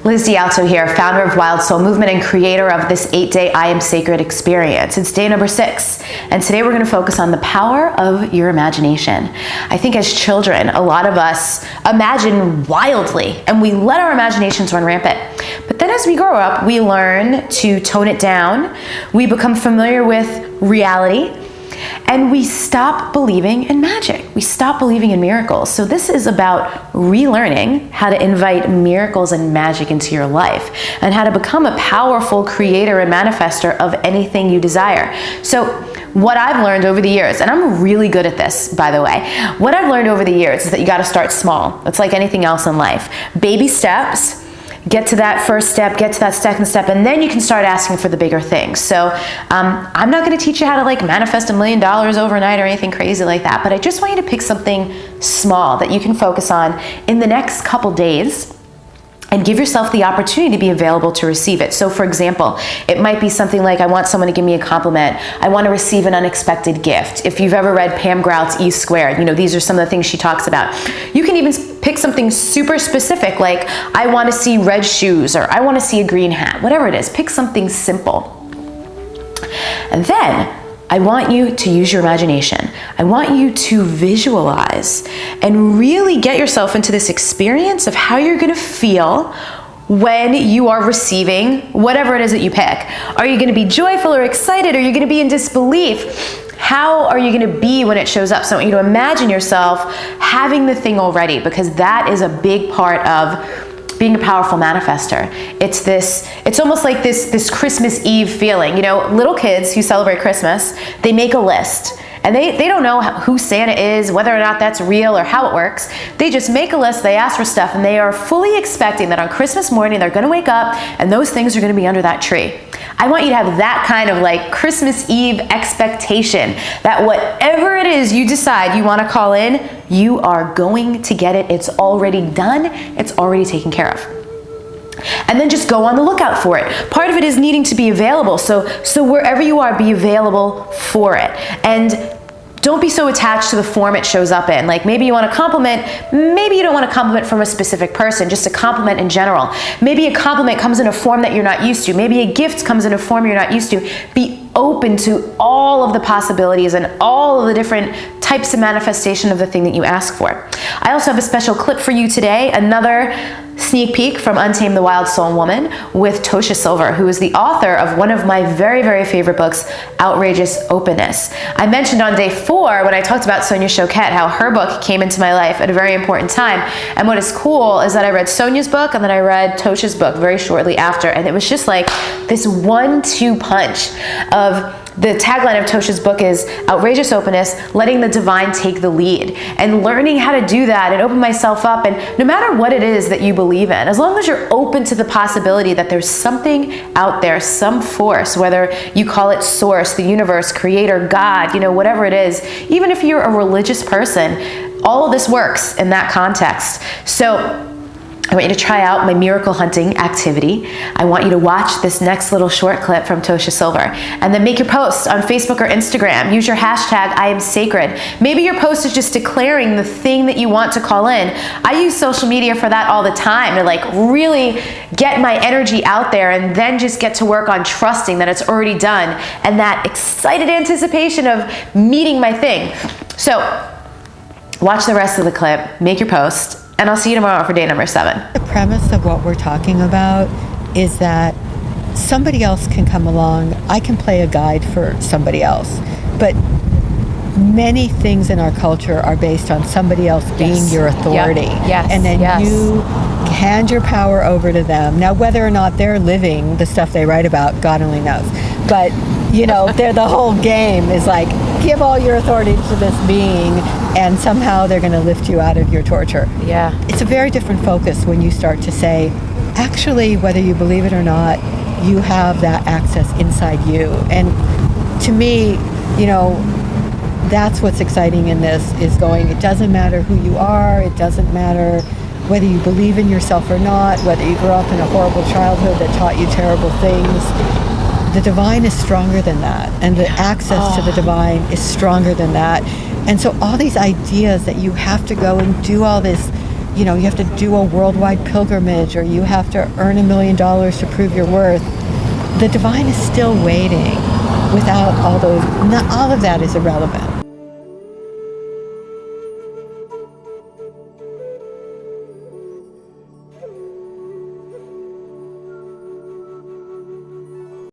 Liz DiAlto here, founder of Wild Soul Movement and creator of this 8-day I Am Sacred experience. It's day number 6, and today we're going to focus on the power of your imagination. I think as children, a lot of us imagine wildly, and we let our imaginations run rampant. But then as we grow up, we learn to tone it down, we become familiar with reality, and we stop believing in magic. We stop believing in miracles. So this is about relearning how to invite miracles and magic into your life and how to become a powerful creator and manifester of anything you desire. So what I've learned over the years, and I'm really good at this, by the way, what I've learned over the years is that you got to start small. It's like anything else in life. Baby steps. Get to that first step, get to that second step, and then you can start asking for the bigger things. So I'm not going to teach you how to manifest $1 million overnight or anything crazy like that, but I just want you to pick something small that you can focus on in the next couple days and give yourself the opportunity to be available to receive it. So for example, it might be something like, I want someone to give me a compliment. I want to receive an unexpected gift. If you've ever read Pam Grout's E Squared, these are some of the things she talks about. You can even pick something super specific, like I want to see red shoes, or I want to see a green hat, whatever it is. Pick something simple. And then I want you to use your imagination. I want you to visualize and really get yourself into this experience of how you're going to feel when you are receiving whatever it is that you pick. Are you going to be joyful or excited? Are you going to be in disbelief? How are you going to be when it shows up? So I want you to imagine yourself having the thing already, because that is a big part of being a powerful manifester. It's almost like this Christmas Eve feeling. Little kids who celebrate Christmas, they make a list. And they don't know who Santa is, whether or not that's real or how it works. They just make a list, they ask for stuff, and they are fully expecting that on Christmas morning they're going to wake up and those things are going to be under that tree. I want you to have that kind of Christmas Eve expectation that whatever it is you decide you want to call in, you are going to get it. It's already done. It's already taken care of. And then just go on the lookout for it. Part of it is needing to be available. So wherever you are, be available for it. And don't be so attached to the form it shows up in. Maybe you want a compliment, maybe you don't want a compliment from a specific person, just a compliment in general. Maybe a compliment comes in a form that you're not used to. Maybe a gift comes in a form you're not used to. Be open to all of the possibilities and all of the different types of manifestation of the thing that you ask for. I also have a special clip for you today, another sneak peek from Untamed the Wild Soul Woman with Tosha Silver, who is the author of one of my very, very favorite books, Outrageous Openness. I mentioned on day 4 when I talked about Sonia Choquette how her book came into my life at a very important time. And what is cool is that I read Sonia's book and then I read Tosha's book very shortly after. And it was just like this 1-2 punch of the tagline of Tosha's book is outrageous openness, letting the divine take the lead, and learning how to do that and open myself up. And no matter what it is that you believe in, as long as you're open to the possibility that there's something out there, some force, whether you call it source, the universe, creator, God, whatever it is, even if you're a religious person, all of this works in that context. So I want you to try out my miracle hunting activity. I want you to watch this next little short clip from Tosha Silver, and then make your post on Facebook or Instagram. Use your hashtag IAMSACRED. Maybe your post is just declaring the thing that you want to call in. I use social media for that all the time, to really get my energy out there and then just get to work on trusting that it's already done and that excited anticipation of meeting my thing. So watch the rest of the clip, make your post, and I'll see you tomorrow for day number 7. The premise of what we're talking about is that somebody else can come along. I can play a guide for somebody else. But many things in our culture are based on somebody else being your authority. Yep. Yes. And then yes. you hand your power over to them. Now, whether or not they're living the stuff they write about, God only knows. But, they're the whole game is give all your authority to this being, and somehow they're going to lift you out of your torture. Yeah. It's a very different focus when you start to say, actually, whether you believe it or not, you have that access inside you. And to me, that's what's exciting in this, is it doesn't matter who you are, it doesn't matter whether you believe in yourself or not, whether you grew up in a horrible childhood that taught you terrible things. The divine is stronger than that, and the access to the divine is stronger than that. And so all these ideas that you have to go and do all this you have to do a worldwide pilgrimage, or you have to earn $1 million to prove your worth. The divine is still waiting. Without all those, not all of that is irrelevant.